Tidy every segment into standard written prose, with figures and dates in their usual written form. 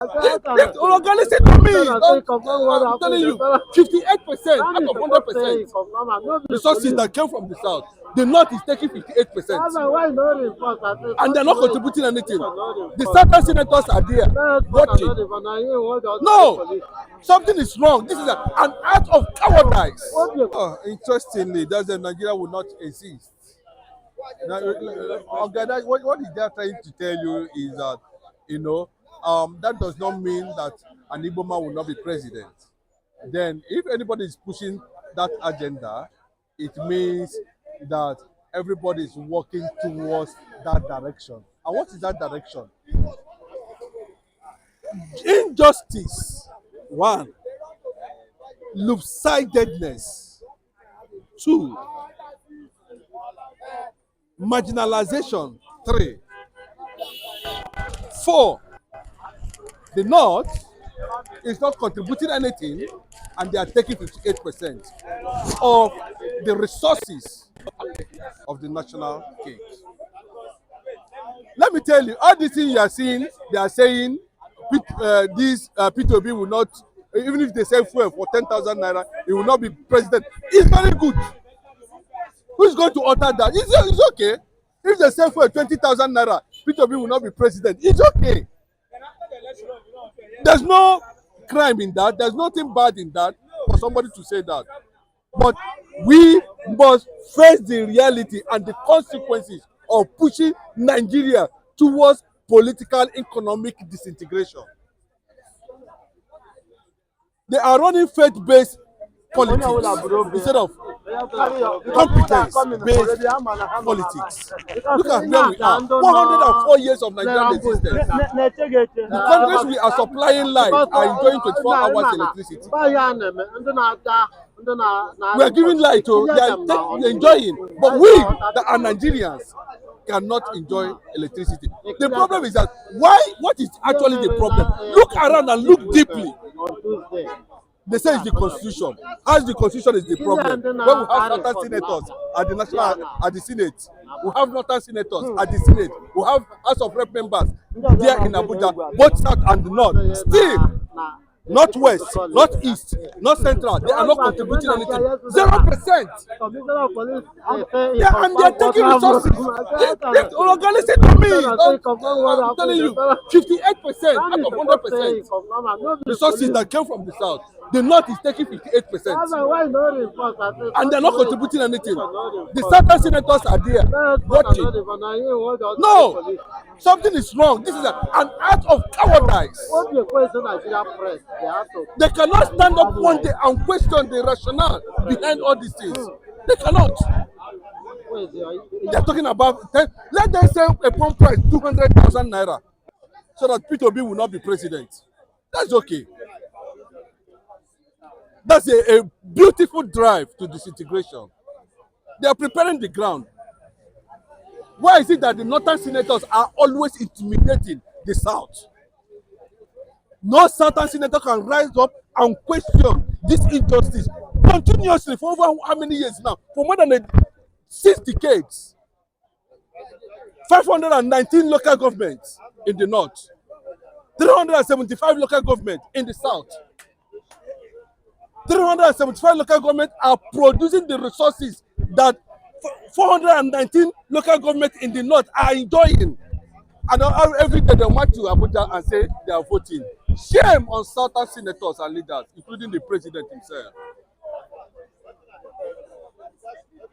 Listen to me. I'm telling you, 58% out of 100% resources that came from the south. The north is taking 58%. And they're not contributing anything. The southern senators are there watching. No, something is wrong. This is an act of cowardice. Oh, interestingly, that's Nigeria will not exist. Now, what is they trying to tell you is that, that does not mean that an Igbo man will not be president. Then, if anybody is pushing that agenda, it means that everybody is working towards that direction. And what is that direction? Injustice, one. Loop-sidedness, two. Marginalization, 3. 4. The North is not contributing anything and they are taking 58% of the resources of the national cake. Let me tell you, all these things you are seeing, they are saying this P2B will not, even if they sell fuel for 10,000 naira, it will not be president. It's very good. Who's going to alter that? It's okay. If they sell for 20,000 naira, P2B will not be president. It's okay. There's no crime in that. There's nothing bad in that for somebody to say that. But we must face the reality and the consequences of pushing Nigeria towards political economic disintegration. They are running faith-based politics instead of competence-based politics. Look at where we are. 104 years of Nigerian existence. The countries we are supplying light are enjoying 24 hours electricity. We are giving light to, they are enjoying. But we, that are Nigerians, cannot enjoy electricity. The problem is that what is actually the problem? Look around and look deeply. They say it's the constitution. As the constitution is the problem. When we have northern senators at the at the Senate, we have northern senators at the Senate, we have House of Rep members there in Abuja, both south and north. Still, not west, not east, not central. They are not contributing anything. 0%. Yeah, and they are taking resources. Listen to me. I'm telling you, 58% out of 100% resources that came from the south. The north is taking 58%. And they're not contributing anything. The southern senators are there watching. No, something is wrong. This is an act of cowardice. They cannot stand up one day and question the rationale behind all these things. They cannot. They're talking about, let them say a pump price 200,000 naira so that P2B will not be president. That's okay. That's a beautiful drive to disintegration. They are preparing the ground. Why is it that the northern senators are always intimidating the south? No southern senator can rise up and question this injustice continuously for over how many years now? For more than 6 decades. 519 local governments in the north, 375 local governments in the south. 375 local governments are producing the resources that 419 local governments in the north are enjoying. And every day they march to Abuja and say they are voting. Shame on southern senators and leaders, including the president himself.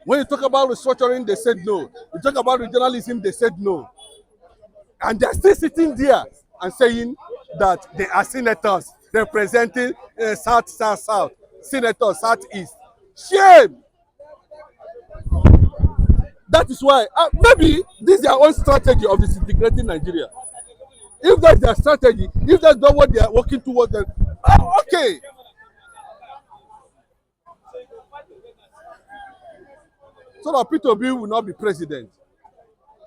When you talk about restructuring, they said no. You talk about regionalism, they said no. And they're still sitting there and saying that they are senators representing South, senators, Southeast. Shame! That is why, maybe this is their own strategy of disintegrating Nigeria. If that's their strategy, if that's not what they are working towards, then okay. So that P2B will not be president.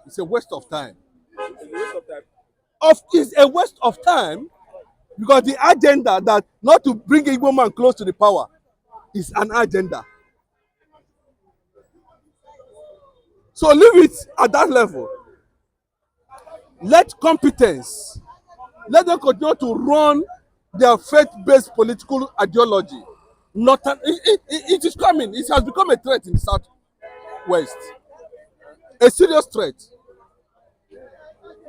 It's a waste of time. It's a waste of time because the agenda that not to bring Igbo man close to the power is an agenda. So leave it at that level. Let competence, Let them continue to run their faith-based political ideology. It is coming. It has become a threat in the Southwest. A serious threat.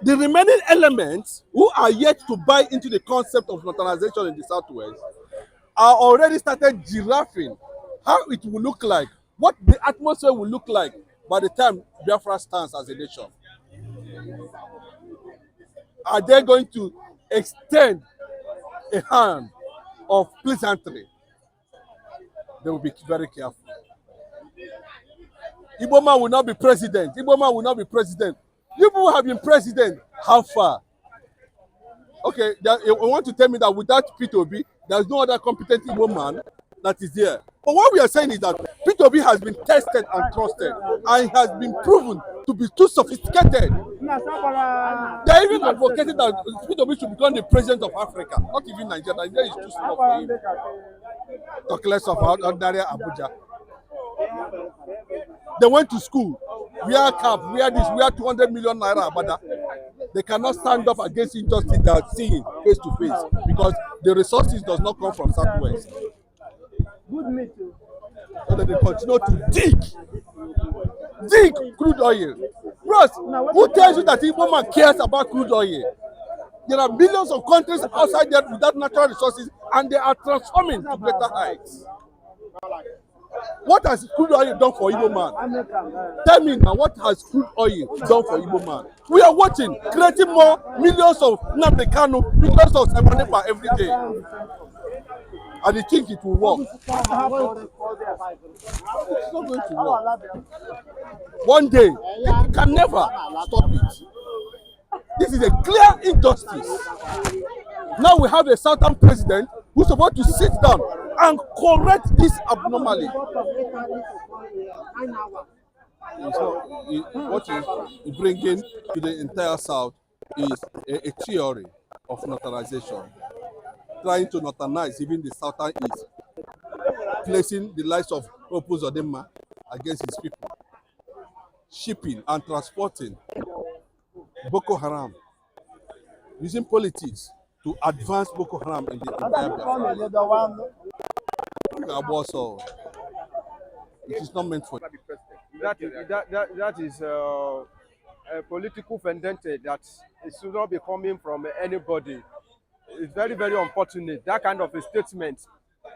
The remaining elements who are yet to buy into the concept of northernization in the Southwest are already started giraffing how it will look like, what the atmosphere will look like by the time Biafra stands as a nation. Are they going to extend a hand of pleasantry? They will be very careful. Igbo man will not be president. Igbo man will not be president. You people have been president. How far? Okay, you want to tell me that without P2B, there's no other competent Igbo man that is there. But what we are saying is that P2B has been tested and trusted and has been proven to be too sophisticated. They are even advocating that P2B should become the president of Africa, not even Nigeria. Nigeria is too small for him. Talk less of ordinary Abuja. They went to school, wear cap, wear this, wear 200 million naira abada. They cannot stand up against injustice they are seeing face to face because the resources does not come from Southwest. So that they continue to dig crude oil. Bros, who tells you that Igbo man cares about crude oil? There are millions of countries outside there without natural resources and they are transforming to greater heights. What has crude oil done for Igbo man? Tell me now, what has crude oil done for Igbo man? We are watching, creating more millions of Nnamdi Kanu, millions of Simonipa every day. And they think it will work. It's not going to work. One day, you can never stop it. This is a clear injustice. Now we have a Southern president who's supposed to sit down and correct this abnormality. What he's bringing to the entire South is a theory of northernization, trying to northernize even the Southern East, placing the lives of Opus Odema against his people, shipping and transporting Boko Haram, using politics to advance Boko Haram in the entire Biafra. It is not meant for that is a political vendetta that it should not be coming from anybody. It's very, very unfortunate, that kind of a statement.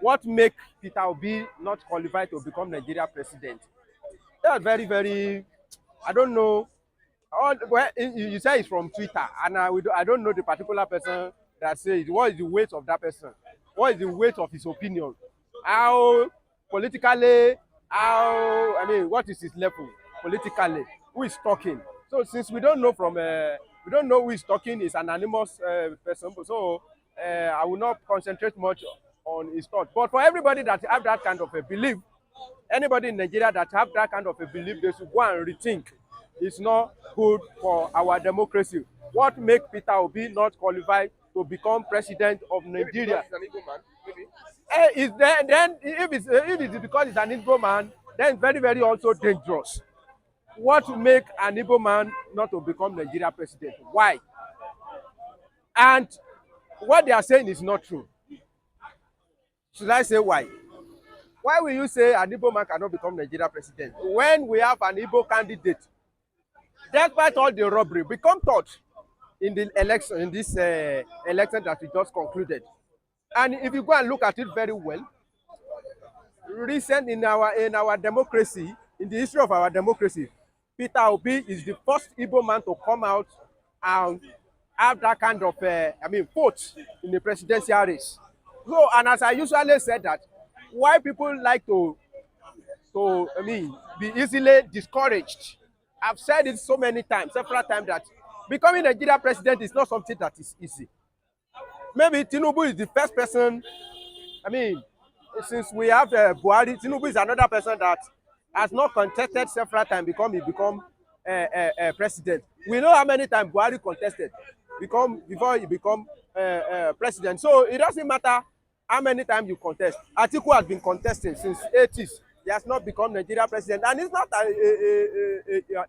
What makes Peter Obi not qualified to become Nigeria president? That's very, very, I don't know. Well, you say it's from Twitter, and I don't know the particular person that says what is the weight of that person, what is the weight of his opinion, how politically, what is his level politically, who is talking. So since we don't know we don't know who is talking, is an anonymous person, so I will not concentrate much on his thought. But for everybody that have that kind of a belief, anybody in Nigeria that have that kind of a belief, they should go and rethink. It's not good for our democracy. What makes Peter Obi not qualified to become president of Nigeria? Then if it's because he's an Igbo man, then it's very, very also dangerous. What makes an Igbo man not to become Nigeria president? Why? And what they are saying is not true. Should I say why? Why will you say an Igbo man cannot become Nigeria president when we have an Igbo candidate? Despite all the robbery, become third in the election, in this election that we just concluded. And if you go and look at it very well, recent in our democracy, in the history of our democracy, Peter Obi is the first Igbo man to come out and have that kind of vote in the presidential race. So, and as I usually said that, why people like to be easily discouraged. I've said it so many times, several times, that becoming a Nigeria president is not something that is easy. Maybe Tinubu is the first person. Since we have Buhari, Tinubu is another person that has not contested several times before he become president. We know how many times Buhari contested before he become president. So it doesn't matter how many times you contest. Atiku has been contesting since 80s. He has not become Nigeria president, and he's not an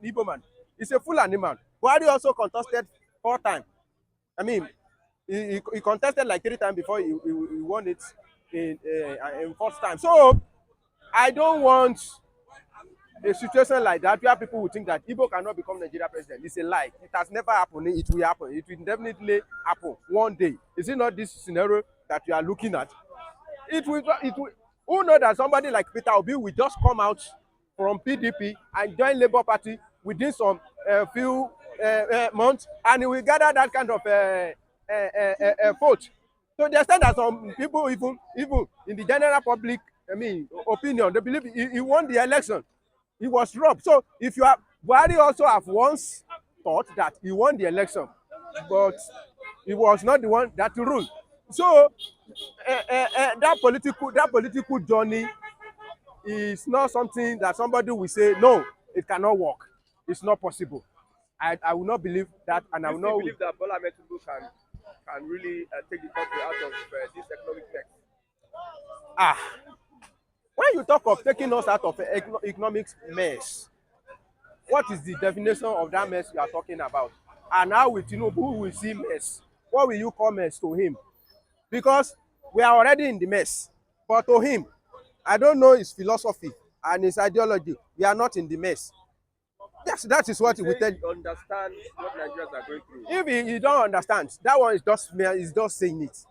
Igbo man. He's a Fulani man. Buhari also contested 4 times. he contested like 3 times before he won it in first time. So I don't want a situation like that where people will think that Igbo cannot become Nigeria president. It's a lie. It has never happened. It will happen. It will definitely happen one day. Is it not this scenario that you are looking at? It will. It will. Who know that somebody like Peter Obi will just come out from PDP and join Labour Party within some few months, and he will gather that kind of vote. So the extent that some people, even in the general public, I mean, opinion, they believe he won the election. He was robbed. So if you are, Buhari also have once thought that he won the election, but he was not the one that ruled. So that political journey is not something that somebody will say no, it cannot work. It's not possible. I will not believe that, and I will not believe that Bola Ahmed Tinubu can really take the country out of this economic mess. Ah, when you talk of taking us out of economic mess, what is the definition of that mess you are talking about? And how will Tinubu will see mess? What will you call mess to him? Because we are already in the mess. But to him, I don't know his philosophy and his ideology. We are not in the mess. Yes, that is what he will tell you. Understand what Nigerians are going through. If he don't understand, that one is just saying it.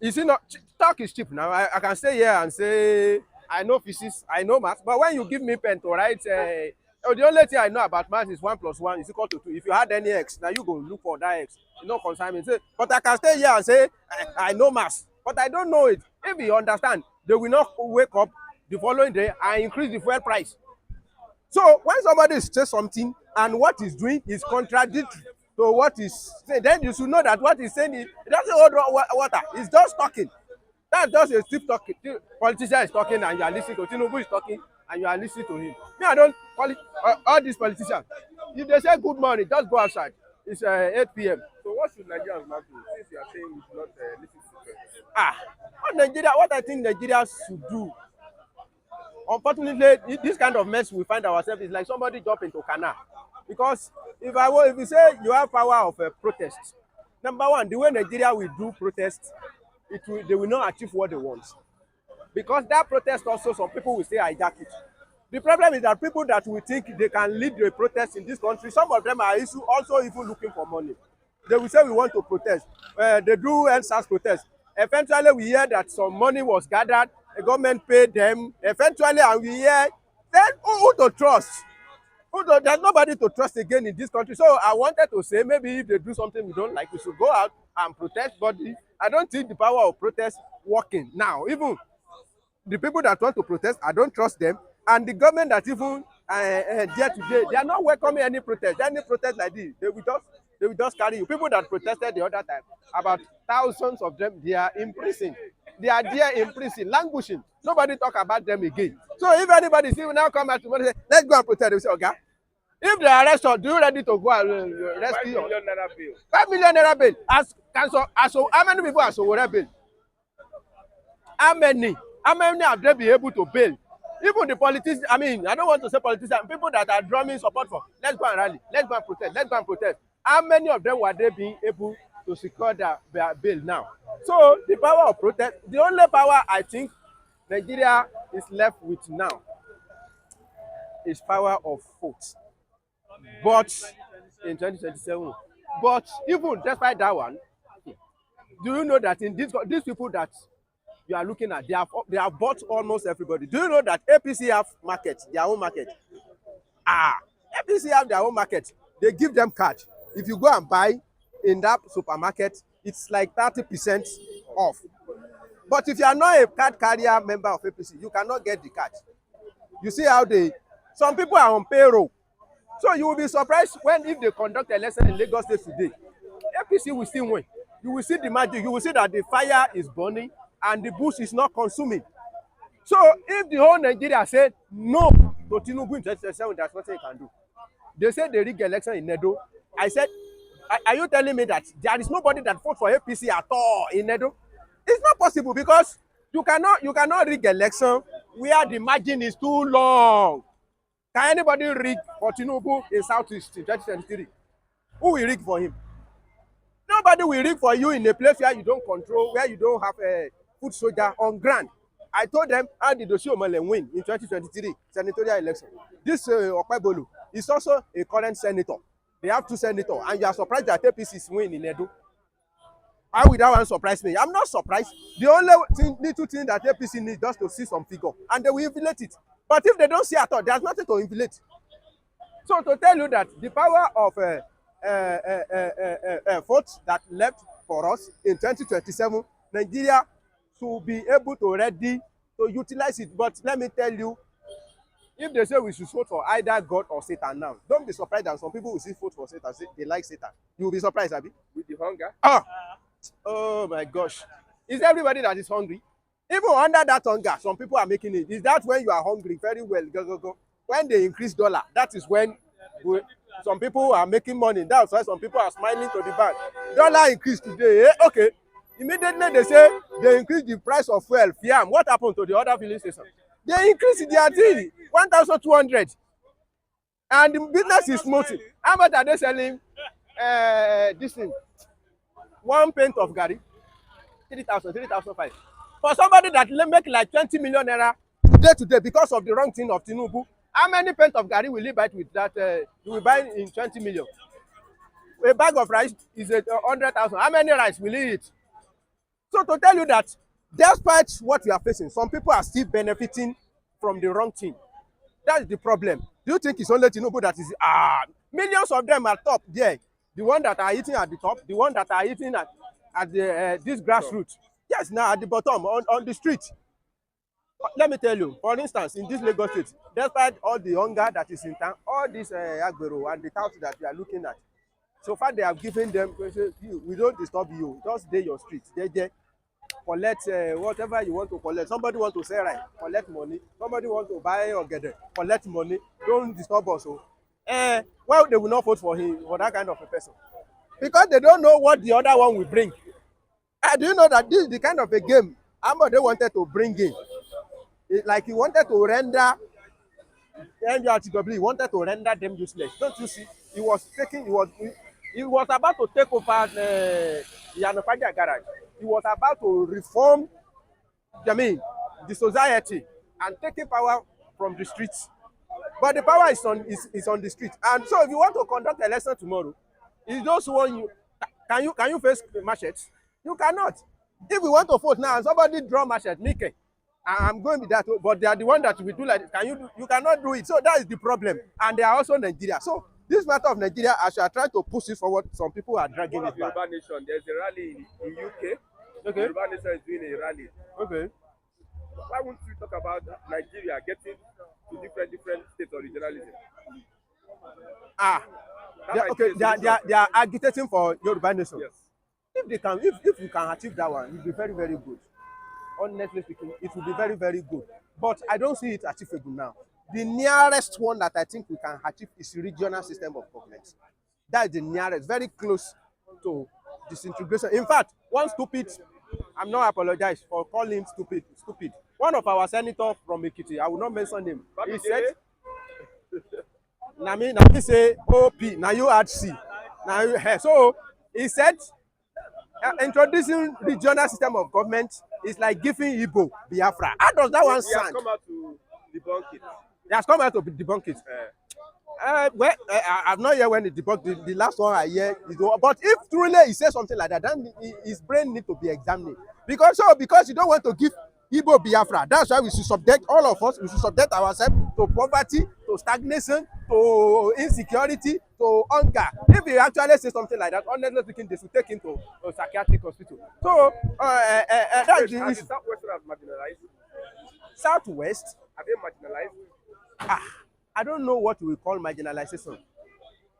You see, not talk is cheap now. I can stay here and say I know physics, I know math, but when you give me pen to write, the only thing I know about math is 1 + 1 is equal to 2. If you had any x, now you go look for that x. You know, concern me. But I can stay here and say I know math, but I don't know it. If you understand, they will not wake up the following day and increase the fuel price. So when somebody says something and what he's doing is contradictory to what he's saying, then you should know that what he's saying is it doesn't hold water. He's just talking. That's just a stiff talking. Politician is talking and you are listening to Tinubu is talking and you are listening to him. Me, I don't all these politicians. If they say good morning, just go outside. It's 8 p.m. So what should Nigerians not do? Since you are saying we should not listen to them. What I think Nigeria should do. Unfortunately, this kind of mess we find ourselves is like somebody jump into canal. Because if you say you have power of a protest, number one, the way Nigeria will do protest, they will not achieve what they want. Because that protest also, some people will say hijack it. The problem is that people that will think they can lead the protest in this country, some of them are also even looking for money. They will say we want to protest. They do NSAS protest. Eventually, we hear that some money was gathered, the government paid them. Eventually, and we hear, then who to trust? There's nobody to trust again in this country. So I wanted to say maybe if they do something we don't like, we should go out and protest. But I don't think the power of protest working now. Even the people that want to protest, I don't trust them. And the government that even there today, they are not welcoming any protest. Any protest like this, they will just carry you. People that protested the other time, about thousands of them, they are in prison. They are there in prison, languishing. Nobody talk about them again. So if anybody see now come out tomorrow and say, let's go and protest, they say, okay. If they arrest us, do you ready to go and rescue us? 5 million naira bill. 5 million naira bill. How many people are Sowore bail? How many have they been able to bail? Even the politicians, I mean, I don't want to say politicians, people that are drumming support for, let's go and rally, let's go and protest, let's go and protest. How many of them were they being able to secure their bail now? So the power of protest, the only power I think Nigeria is left with now is power of vote. But in 2027, but even despite that one, do you know that in these people that you are looking at, they have bought almost everybody. Do you know that APC have market, their own market? APC have their own market. They give them card. If you go and buy in that supermarket, it's like 30% off. But if you are not a card carrier member of APC, you cannot get the card. You see how some people are on payroll. So you will be surprised if they conduct election in Lagos State today, APC will still win. You will see the magic. You will see that the fire is burning and the bush is not consuming. So if the whole Nigeria said no to Tinubu in 2027, that's what they can do. They said they rig election in Edo. I said, are you telling me that there is nobody that vote for APC at all in Edo? It's not possible because you cannot rig election where the margin is too long. Can anybody rig for Tinubu in Southeast in 2023? Who will rig for him? Nobody will rig for you in a place where you don't control, where you don't have a foot soldier on ground. I told them, how did Oshiomhole win in 2023 senatorial election? This Okpebholo is also a current senator. They have 2 senators, and you are surprised that APC is winning in Edo. How will that one surprise me? I'm not surprised. The only little thing that APC needs just to see some figure, and they will inflate it. But if they don't see at all, there's nothing to inflate. So to tell you that the power of votes that left for us in 2027, Nigeria should be able to ready to utilize it. But let me tell you, if they say we should vote for either God or Satan now, don't be surprised that some people will see vote for Satan, say they like Satan. You will be surprised, Abi? With the hunger. Oh my gosh. Is everybody that is hungry? Even under that hunger, some people are making it. Is that when you are hungry? Very well. Go. When they increase dollar, that is when some people are making money. That's why some people are smiling to the bank. Dollar increase today. Okay. Immediately they say they increase the price of fuel. Fiam. What happened to the other filling station? They increase their thing 1,200. And the business is smoothing. How much are they selling this thing? 1 pint of garri, 3,000, 3,500. For somebody that make like 20 million naira today because of the wrong thing of Tinubu, how many pint of garri will he buy with that? You will buy in 20 million. A bag of rice is 100,000. How many rice will he eat? So to tell you that, despite what we are facing, some people are still benefiting from the wrong thing. That's the problem. Do you think it's only Tinubu that is? Millions of them are top there. The one that are eating at the top, the one that are eating at the this grassroots. Yes, now at the bottom, on the street. Let me tell you, for instance, in this Lagos state, despite all the hunger that is in town, all this agbero and the touts that we are looking at, so far they have given them, we don't disturb you, just dey your street, they collect whatever you want to collect. Somebody want to sell rice, collect money. Somebody want to buy ogede, collect money. Don't disturb us. Why they will not vote for him, for that kind of a person? Because they don't know what the other one will bring. Do you know that this is the kind of a game Ambode wanted to bring in? Like he wanted to render NURTW, he wanted to render them useless. Don't you see? He was about to take over Yanopaja garage. He was about to reform the society and taking power from the streets. But the power is on the street. And so if you want to conduct election tomorrow, it's those one you can you face machete? You cannot. If we want to vote now and somebody draw machete, Nike, I'm going with that, but they are the one that will do like this. You cannot do it. So that is the problem. And they are also Nigeria. So this matter of Nigeria, as you are trying to push it forward, some people are dragging it back. Yoruba Nation, there's a rally in UK. Okay. Yoruba Nation is doing a rally. Okay. Why won't we talk about Nigeria getting to different states of regionalism? They are agitating for Yoruba Nation. Yes. If you can achieve that one, it will be very, very good. Honestly speaking, it will be very, very good. But I don't see it achievable now. The nearest one that I think we can achieve is the regional system of government. That is the nearest, very close to disintegration. In fact, one stupid, I'm not apologize for calling him stupid. One of our senators from Ekiti, I will not mention him. He said, Nami say OP, now you add C. So he said, introducing regional system of government is like giving Igbo Biafra. How does that one sound? He has come out to debunk it. He has come out to debunk it. I've not heard when he debunked the last one I hear is the one. But if truly he says something like that, then his brain need to be examined. Because you don't want to give Igbo Biafra. That's why we should subject all of us. We should subject ourselves to poverty, to stagnation, to insecurity, to hunger. If he actually say something like that, honestly speaking, they should take him to a psychiatric hospital. So that's the issue. Southwestern marginalized. Southwest. Are they marginalized? I don't know what we call marginalization.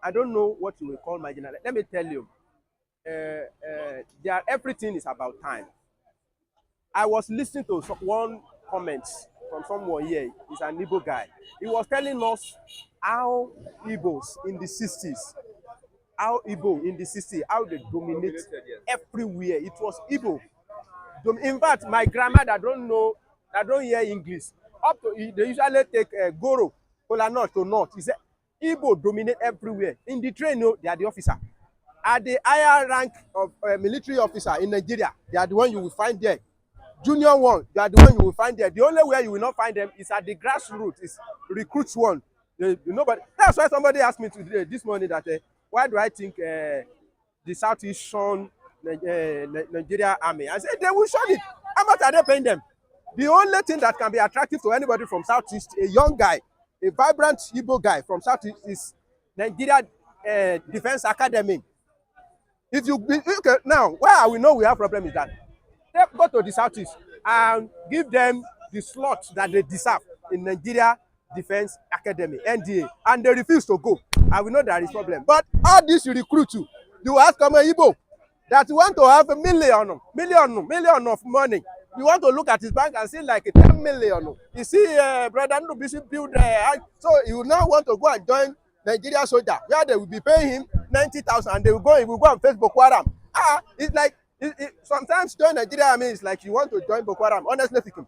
I don't know what you will call marginalization. Let me tell you, everything is about time. I was listening to one comment from someone here. He's an Igbo guy. He was telling us how Igbos in the 60s, how they dominated everywhere. It was Igbo. In fact, my grandmother don't hear English. Up to they usually take Goro, Kola North to North. He said Igbo dominate everywhere. In the train, they are the officer. are the higher rank of military officer in Nigeria. They are the one you will find there. Junior one, they are the one you will find there. The only way you will not find them is at the grassroots, is recruits one. Nobody. That's why somebody asked me today, this morning, that why do I think the Southeast shun Nigeria army? I said they will shun it. How much are they paying them? The only thing that can be attractive to anybody from Southeast, a young guy, a vibrant Igbo guy from Southeast, is Nigeria Defense Academy. If you okay, now, where I will know we have problem is that they go to the Southeast and give them the slot that they deserve in Nigeria Defense Academy, NDA, and they refuse to go. I will know there is problem. But all this you recruit to, you ask come Igbo that you want to have a million of money. You want to look at his bank and see like 10 million. You see, brother Nubisi build so you now want to go and join Nigeria soldier, where they will be paying him 90,000 and he will go on Facebook Haram. It's like sometimes join Nigeria army is like you want to join Boko Haram. Honestly speaking,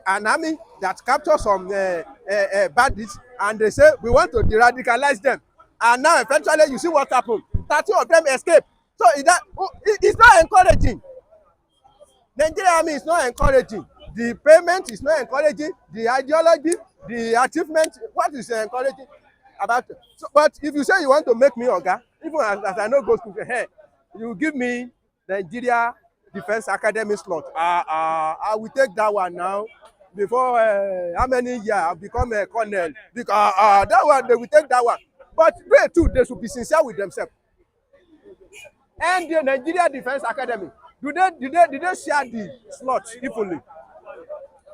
an army that captures some bandits and they say we want to de-radicalize them, and now eventually you see what happened. 30 of them escape. So it's not encouraging. Nigeria army is not encouraging. The payment is not encouraging. The ideology, the achievement, what is encouraging about it? So, but if you say you want to make me oga, even as I know go school, hey, you give me Nigeria Defense Academy slot. I will take that one now. Before how many years I've become a colonel? Because that one they will take that one. But they too, they should be sincere with themselves. And the Nigeria Defense Academy, did they share the slot equally?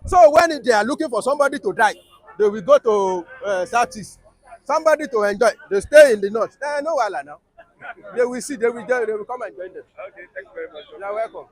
So when they are looking for somebody to die, they will go to Southeast. Somebody to enjoy, they stay in the north. No wahala now. They will see, they will come and join them. Okay, thank you very much. You're welcome.